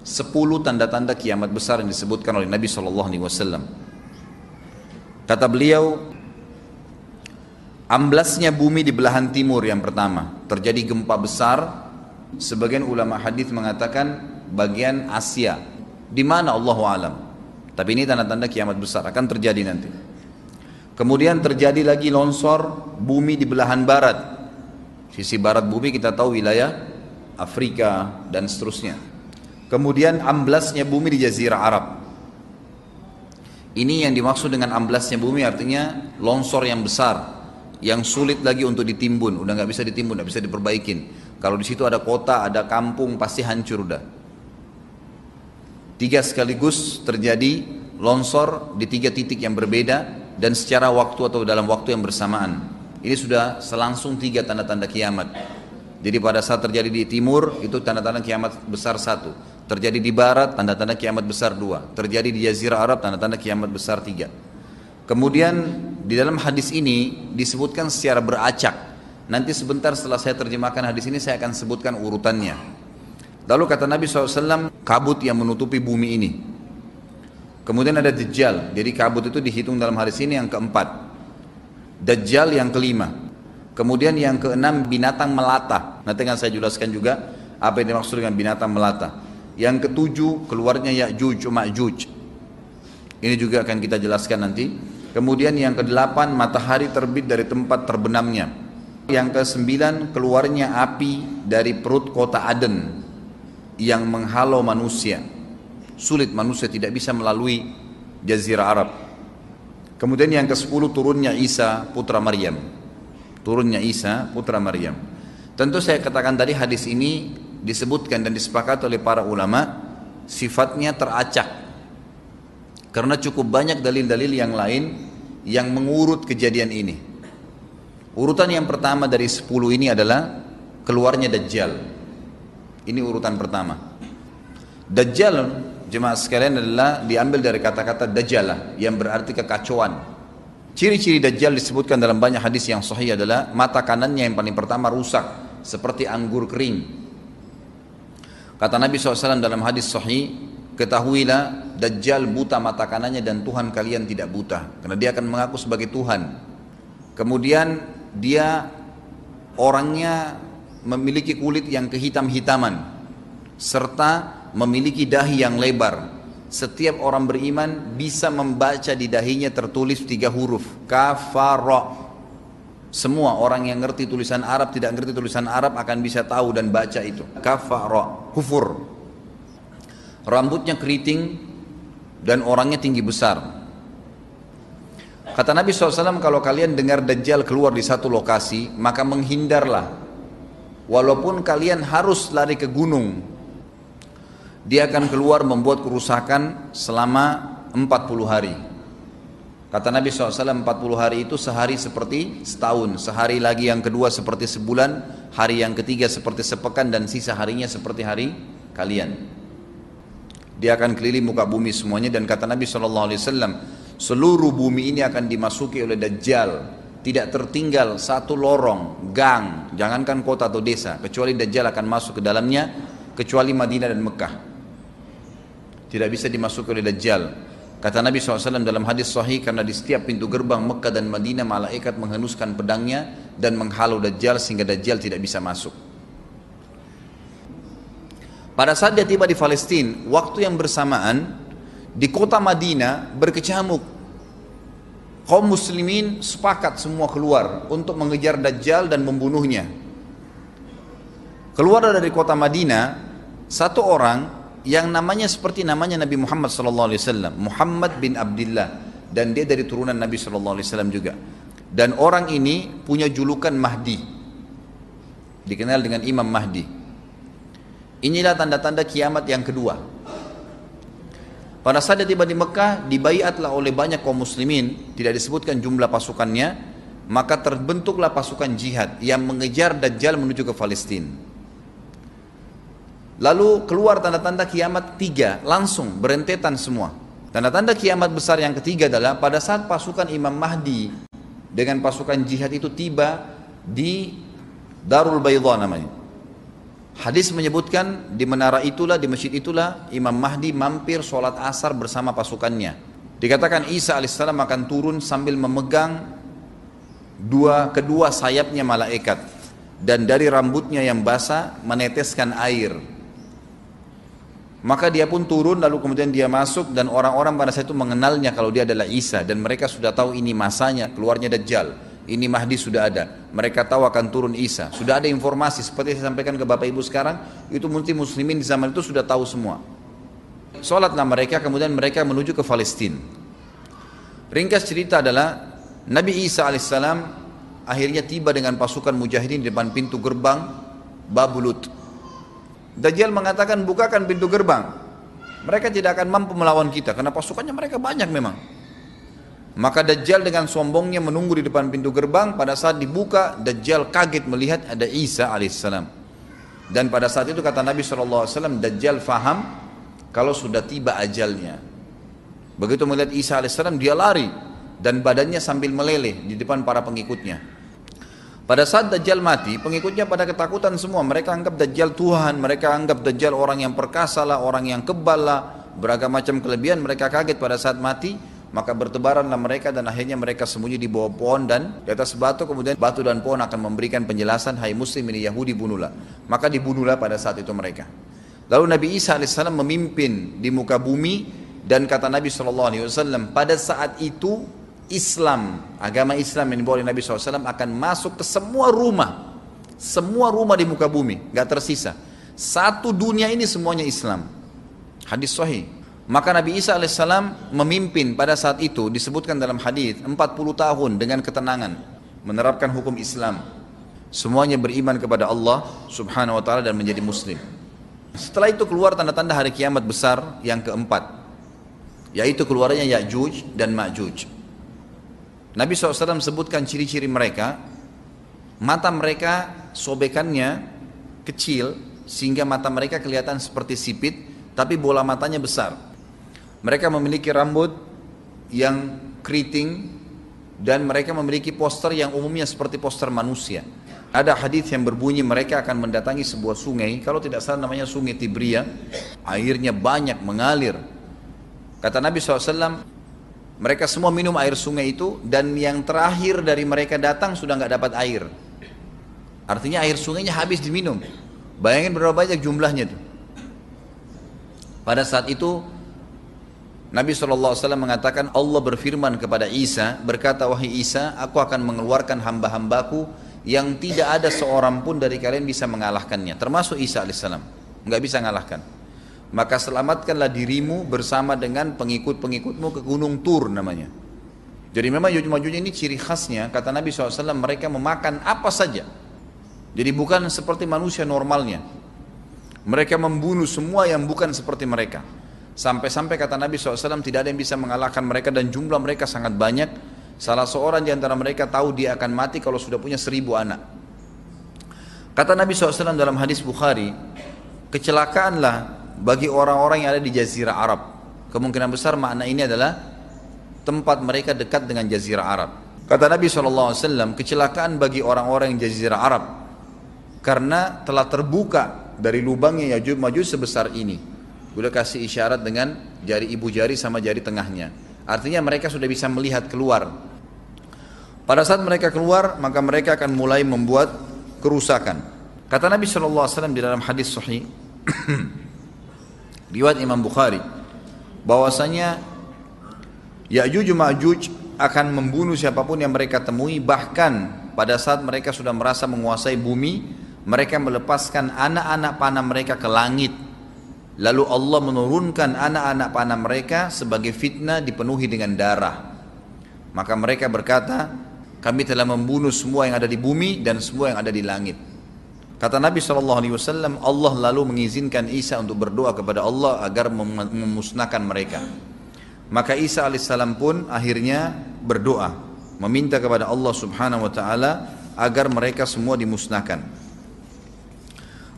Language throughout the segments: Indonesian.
10 tanda-tanda kiamat besar yang disebutkan oleh Nabi SAW. Kata beliau, amblasnya bumi di belahan timur yang pertama, terjadi gempa besar. Sebagian ulama hadis mengatakan bagian Asia, di mana Allahu alam. Tapi ini tanda-tanda kiamat besar akan terjadi nanti. Kemudian terjadi lagi longsor bumi di belahan barat. Sisi barat bumi kita tahu wilayah Afrika dan seterusnya. Kemudian amblasnya bumi di Jazirah Arab. Ini yang dimaksud dengan amblasnya bumi, artinya longsor yang besar, yang sulit lagi untuk ditimbun, udah nggak bisa ditimbun, nggak bisa diperbaikin. Kalau di situ ada kota, ada kampung, pasti hancur udah. 3 sekaligus terjadi longsor di 3 titik yang berbeda dan secara waktu atau dalam waktu yang bersamaan. Ini sudah selangsung 3 tanda-tanda kiamat. Jadi pada saat terjadi di timur itu tanda-tanda kiamat besar 1. Terjadi di barat, tanda-tanda kiamat besar 2. Terjadi di Jazirah Arab, tanda-tanda kiamat besar 3. Kemudian di dalam hadis ini disebutkan secara beracak. Nanti sebentar setelah saya terjemahkan hadis ini saya akan sebutkan urutannya. Lalu kata Nabi SAW, kabut yang menutupi bumi ini. Kemudian ada Dajjal. Jadi kabut itu dihitung dalam hadis ini yang keempat. Dajjal yang kelima. Kemudian yang keenam binatang melata. Nanti akan saya jelaskan juga apa yang dimaksud dengan binatang melata. Yang ketujuh keluarnya Ya'juj Ma'juj. Ini juga akan kita jelaskan nanti. Kemudian yang kedelapan matahari terbit dari tempat terbenamnya. Yang kesembilan keluarnya api dari perut kota Aden yang menghalau manusia. Sulit, manusia tidak bisa melalui Jazirah Arab. Kemudian yang ke-10 turunnya Isa putra Maryam. Turunnya Isa putra Maryam. Tentu saya katakan tadi hadis ini disebutkan dan disepakati oleh para ulama sifatnya teracak. Karena cukup banyak dalil-dalil yang lain yang mengurut kejadian ini. Urutan yang pertama dari 10 ini adalah keluarnya Dajjal. Ini urutan pertama. Dajjal, jemaah sekalian, adalah diambil dari kata-kata Dajjalah yang berarti kekacauan. Ciri-ciri Dajjal disebutkan dalam banyak hadis yang sahih adalah mata kanannya yang paling pertama rusak seperti anggur kering. Kata Nabi SAW dalam hadis sahih, ketahuilah Dajjal buta mata kanannya dan Tuhan kalian tidak buta, karena dia akan mengaku sebagai Tuhan. Kemudian dia orangnya memiliki kulit yang kehitam-hitaman serta memiliki dahi yang lebar. Setiap orang beriman bisa membaca di dahinya tertulis 3 huruf kafara. Semua orang yang ngerti tulisan Arab, tidak ngerti tulisan Arab akan bisa tahu dan baca itu. Kafara, kufur. Rambutnya keriting dan orangnya tinggi besar. Kata Nabi SAW, kalau kalian dengar Dajjal keluar di satu lokasi, maka menghindarlah. Walaupun kalian harus lari ke gunung, dia akan keluar membuat kerusakan selama 40 hari. Kata Nabi SAW, 40 hari itu sehari seperti setahun, sehari lagi yang kedua seperti sebulan, hari yang ketiga seperti sepekan, dan sisa harinya seperti hari kalian. Dia akan keliling muka bumi semuanya, dan kata Nabi SAW, seluruh bumi ini akan dimasuki oleh Dajjal. Tidak tertinggal satu lorong, gang, jangankan kota atau desa, kecuali Dajjal akan masuk ke dalamnya, kecuali Madinah dan Mekah. Tidak bisa dimasuki oleh Dajjal. Kata Nabi SAW dalam hadis sahih, karena di setiap pintu gerbang Mekah dan Madinah malaikat menghenuskan pedangnya dan menghalau Dajjal sehingga Dajjal tidak bisa masuk. Pada saat dia tiba di Palestina, waktu yang bersamaan di kota Madinah berkecamuk. Kaum muslimin sepakat semua keluar untuk mengejar Dajjal dan membunuhnya. Keluar dari kota Madinah satu orang yang namanya seperti namanya Nabi Muhammad SAW, Muhammad bin Abdullah, dan dia dari turunan Nabi SAW juga. Dan orang ini punya julukan Mahdi, dikenal dengan Imam Mahdi. Inilah tanda-tanda kiamat yang kedua. Pada saat dia tiba di Mekah, dibaiatlah oleh banyak kaum muslimin, tidak disebutkan jumlah pasukannya, maka terbentuklah pasukan jihad yang mengejar Dajjal menuju ke Palestina. Lalu keluar tanda-tanda kiamat 3, langsung berentetan semua. Tanda-tanda kiamat besar yang ketiga adalah pada saat pasukan Imam Mahdi dengan pasukan jihad itu tiba di Darul Bayda namanya. Hadis menyebutkan di menara itulah, di masjid itulah Imam Mahdi mampir sholat asar bersama pasukannya. Dikatakan Isa alaihissalam akan turun sambil memegang kedua sayapnya malaikat, dan dari rambutnya yang basah meneteskan air. Maka dia pun turun, lalu kemudian dia masuk, dan orang-orang pada saat itu mengenalnya kalau dia adalah Isa, dan mereka sudah tahu ini masanya keluarnya Dajjal, ini Mahdi sudah ada. Mereka tahu akan turun Isa, sudah ada informasi seperti saya sampaikan ke Bapak Ibu sekarang. Itu muslimin di zaman itu sudah tahu semua. Sholatlah mereka, kemudian mereka menuju ke Palestina. Ringkas cerita adalah Nabi Isa alaihissalam akhirnya tiba dengan pasukan mujahidin di depan pintu gerbang Babulut. Dajjal mengatakan, bukakan pintu gerbang, mereka tidak akan mampu melawan kita karena pasukannya mereka banyak memang. Maka Dajjal dengan sombongnya menunggu di depan pintu gerbang. Pada saat dibuka, Dajjal kaget melihat ada Isa alaihissalam. Dan pada saat itu kata Nabi SAW, Dajjal faham kalau sudah tiba ajalnya. Begitu melihat Isa alaihissalam, dia lari dan badannya sambil meleleh di depan para pengikutnya. Pada saat Dajjal mati, pengikutnya pada ketakutan semua. Mereka anggap Dajjal Tuhan, mereka anggap Dajjal orang yang perkasa lah, orang yang kebal lah, beragam macam kelebihan. Mereka kaget pada saat mati, maka bertebaranlah mereka dan akhirnya mereka sembunyi di bawah pohon dan di atas batu. Kemudian batu dan pohon akan memberikan penjelasan, hai muslim ini Yahudi, bunuhlah. Maka dibunuhlah pada saat itu mereka. Lalu Nabi Isa alaihissalam memimpin di muka bumi, dan kata Nabi SAW, pada saat itu Islam, agama Islam yang dibawa oleh Nabi SAW akan masuk ke semua rumah di muka bumi, gak tersisa. Satu dunia ini semuanya Islam. Hadis sahih. Maka Nabi Isa alaihissalam memimpin pada saat itu, disebutkan dalam hadis 40 tahun dengan ketenangan, menerapkan hukum Islam. Semuanya beriman kepada Allah subhanahu wa ta'ala dan menjadi muslim. Setelah itu keluar tanda-tanda hari kiamat besar yang keempat, yaitu keluarnya Ya'juj dan Ma'juj. Nabi SAW sebutkan ciri-ciri mereka. Mata mereka sobekannya kecil sehingga mata mereka kelihatan seperti sipit, tapi bola matanya besar. Mereka memiliki rambut yang keriting dan mereka memiliki poster yang umumnya seperti poster manusia. Ada hadis yang berbunyi mereka akan mendatangi sebuah sungai, kalau tidak salah namanya sungai Tibria, airnya banyak mengalir. Kata Nabi SAW, mereka semua minum air sungai itu, dan yang terakhir dari mereka datang sudah nggak dapat air. Artinya air sungainya habis diminum. Bayangin berapa banyak jumlahnya itu. Pada saat itu Nabi SAW mengatakan, Allah berfirman kepada Isa, berkata, wahai Isa, aku akan mengeluarkan hamba-hambaku yang tidak ada seorang pun dari kalian bisa mengalahkannya, termasuk Isa alaihissalam, nggak bisa mengalahkan. Maka selamatkanlah dirimu bersama dengan pengikut-pengikutmu ke gunung Tur namanya. Jadi memang Ya'juj ini ciri khasnya, kata Nabi SAW, mereka memakan apa saja. Jadi bukan seperti manusia normalnya. Mereka membunuh semua yang bukan seperti mereka. Sampai-sampai kata Nabi SAW tidak ada yang bisa mengalahkan mereka, dan jumlah mereka sangat banyak. Salah seorang di antara mereka tahu dia akan mati kalau sudah punya 1000 anak. Kata Nabi SAW dalam hadis Bukhari, kecelakaanlah bagi orang-orang yang ada di Jazirah Arab. Kemungkinan besar makna ini adalah tempat mereka dekat dengan Jazirah Arab. Kata Nabi SAW, kecelakaan bagi orang-orang yang Jazirah Arab karena telah terbuka dari lubangnya Ya'juj Ma'juj sebesar ini. Udah kasih isyarat dengan jari ibu jari sama jari tengahnya. Artinya mereka sudah bisa melihat keluar. Pada saat mereka keluar, maka mereka akan mulai membuat kerusakan. Kata Nabi SAW di dalam hadis sahih riwayat Imam Bukhari, bahwasanya Ya'juj Ma'juj akan membunuh siapapun yang mereka temui. Bahkan pada saat mereka sudah merasa menguasai bumi, mereka melepaskan anak-anak panah mereka ke langit. Lalu Allah menurunkan anak-anak panah mereka sebagai fitnah dipenuhi dengan darah. Maka mereka berkata, kami telah membunuh semua yang ada di bumi dan semua yang ada di langit. Kata Nabi SAW, Allah lalu mengizinkan Isa untuk berdoa kepada Allah agar memusnahkan mereka. Maka Isa alaihissalam pun akhirnya berdoa, meminta kepada Allah subhanahu wa ta'ala agar mereka semua dimusnahkan.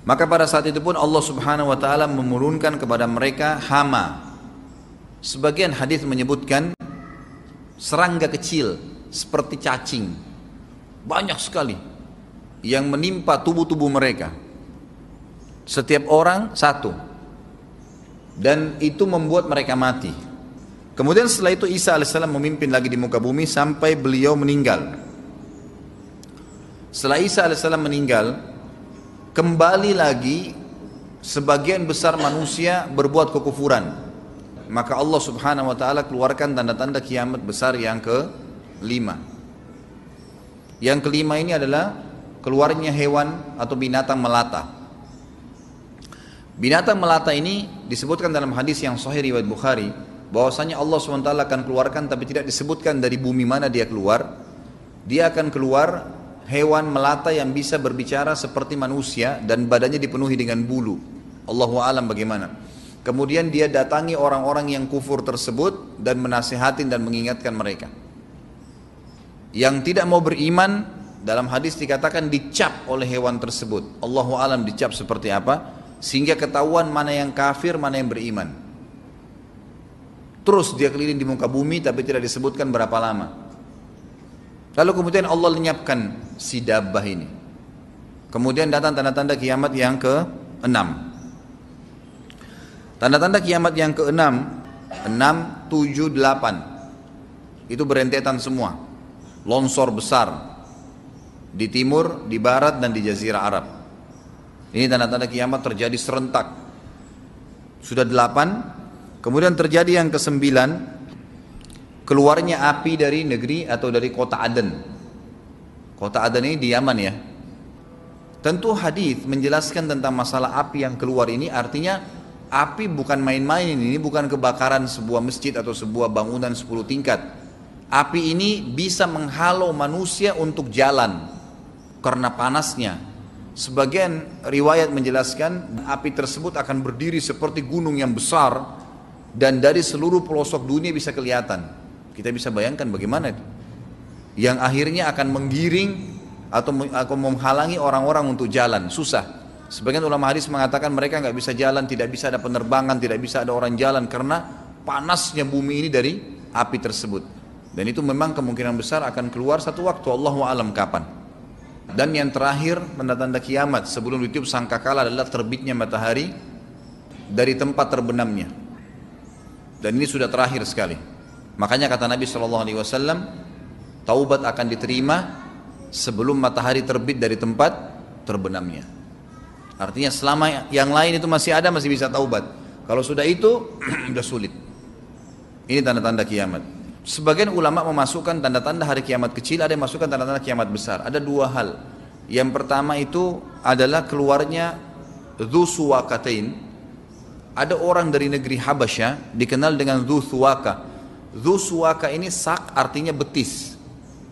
Maka pada saat itu pun Allah subhanahu wa ta'ala menurunkan kepada mereka hama. Sebagian hadis menyebutkan serangga kecil seperti cacing, banyak sekali yang menimpa tubuh-tubuh mereka. Setiap orang satu. Dan itu membuat mereka mati. Kemudian setelah itu Isa alaihissalam memimpin lagi di muka bumi sampai beliau meninggal. Setelah Isa alaihissalam meninggal, kembali lagi sebagian besar manusia berbuat kekufuran. Maka Allah subhanahu wa ta'ala keluarkan tanda-tanda kiamat besar yang kelima. Yang kelima ini adalah keluarnya hewan atau binatang melata. Binatang melata ini disebutkan dalam hadis yang sahih riwayat Bukhari, bahwasanya Allah SWT akan keluarkan, tapi tidak disebutkan dari bumi mana dia keluar. Dia akan keluar hewan melata yang bisa berbicara seperti manusia dan badannya dipenuhi dengan bulu. Allahu a'lam bagaimana. Kemudian dia datangi orang-orang yang kufur tersebut dan menasihatin dan mengingatkan mereka. Yang tidak mau beriman, dalam hadis dikatakan dicap oleh hewan tersebut. Allahu a'lam dicap seperti apa, sehingga ketahuan mana yang kafir, mana yang beriman. Terus dia keliling di muka bumi tapi tidak disebutkan berapa lama. Lalu kemudian Allah lenyapkan si dabbah ini. Kemudian datang tanda-tanda kiamat yang ke-6. Tanda-tanda kiamat yang ke-6, 6, 7, 8. Itu berentetan semua. Longsor besar di timur, di barat dan di jazirah Arab. Ini tanda-tanda kiamat terjadi serentak. Sudah 8. Kemudian terjadi yang ke-9, keluarnya api dari negeri atau dari kota Aden. Kota Aden ini di Yaman ya. Tentu hadis menjelaskan tentang masalah api yang keluar ini, artinya api bukan main-main, ini bukan kebakaran sebuah masjid atau sebuah bangunan 10 tingkat. Api ini bisa menghalau manusia untuk jalan karena panasnya. Sebagian riwayat menjelaskan api tersebut akan berdiri seperti gunung yang besar dan dari seluruh pelosok dunia bisa kelihatan. Kita bisa bayangkan bagaimana itu. Yang akhirnya akan menggiring atau menghalangi orang-orang untuk jalan, susah. Sebagian ulama hadis mengatakan mereka nggak bisa jalan, tidak bisa ada penerbangan, tidak bisa ada orang jalan karena panasnya bumi ini dari api tersebut. Dan itu memang kemungkinan besar akan keluar satu waktu, Allahu a'lam kapan. Dan yang terakhir tanda-tanda kiamat sebelum ditiup sangkakala adalah terbitnya matahari dari tempat terbenamnya. Dan ini sudah terakhir sekali. Makanya kata Nabi SAW, taubat akan diterima sebelum matahari terbit dari tempat terbenamnya. Artinya selama yang lain itu masih ada, masih bisa taubat. Kalau sudah itu, sudah sulit. Ini tanda-tanda kiamat. Sebagian ulama memasukkan tanda-tanda hari kiamat kecil, ada yang masukkan tanda-tanda kiamat besar. Ada dua hal. Yang pertama itu adalah keluarnya Dzu Suwakatain. Ada orang dari negeri Habasyah dikenal dengan Dzu Suwaka. Dzu Suwaka ini sak artinya betis.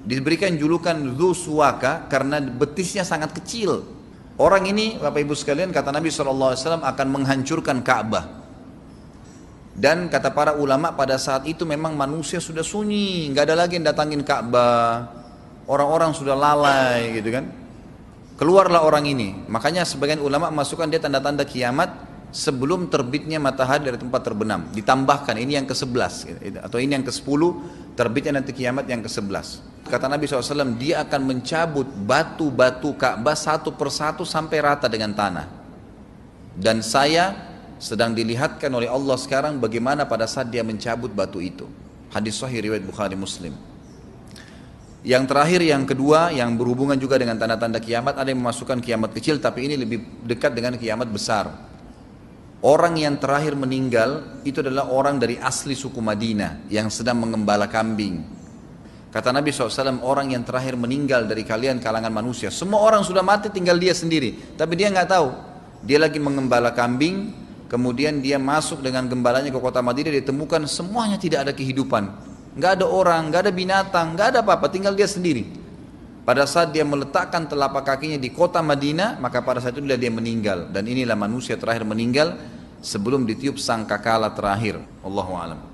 Diberikan julukan Dzu Suwaka karena betisnya sangat kecil. Orang ini Bapak Ibu sekalian kata Nabi SAW akan menghancurkan Ka'bah. Dan kata para ulama pada saat itu memang manusia sudah sunyi, nggak ada lagi yang datangin Ka'bah. Orang-orang sudah lalai gitu kan. Keluarlah orang ini. Makanya sebagian ulama masukkan dia tanda-tanda kiamat sebelum terbitnya matahari dari tempat terbenam. Ditambahkan ini yang ke-11 atau ini yang ke-10, terbitnya nanti kiamat yang ke-11. Kata Nabi SAW, dia akan mencabut batu-batu Ka'bah satu persatu sampai rata dengan tanah. Dan saya sedang dilihatkan oleh Allah sekarang bagaimana pada saat dia mencabut batu itu. Hadis sahih riwayat Bukhari Muslim. Yang terakhir, yang kedua, yang berhubungan juga dengan tanda-tanda kiamat, ada yang memasukkan kiamat kecil, tapi ini lebih dekat dengan kiamat besar. Orang yang terakhir meninggal itu adalah orang dari asli suku Madinah yang sedang mengembala kambing. Kata Nabi SAW, orang yang terakhir meninggal dari kalian kalangan manusia. Semua orang sudah mati, tinggal dia sendiri. Tapi dia nggak tahu. Dia lagi mengembala kambing, kemudian dia masuk dengan gembalanya ke kota Madinah, ditemukan semuanya tidak ada kehidupan. Nggak ada orang, nggak ada binatang, nggak ada apa-apa, tinggal dia sendiri. Pada saat dia meletakkan telapak kakinya di kota Madinah, maka pada saat itu dia meninggal. Dan inilah manusia terakhir meninggal sebelum ditiup sangkakala terakhir. Allahu a'lam.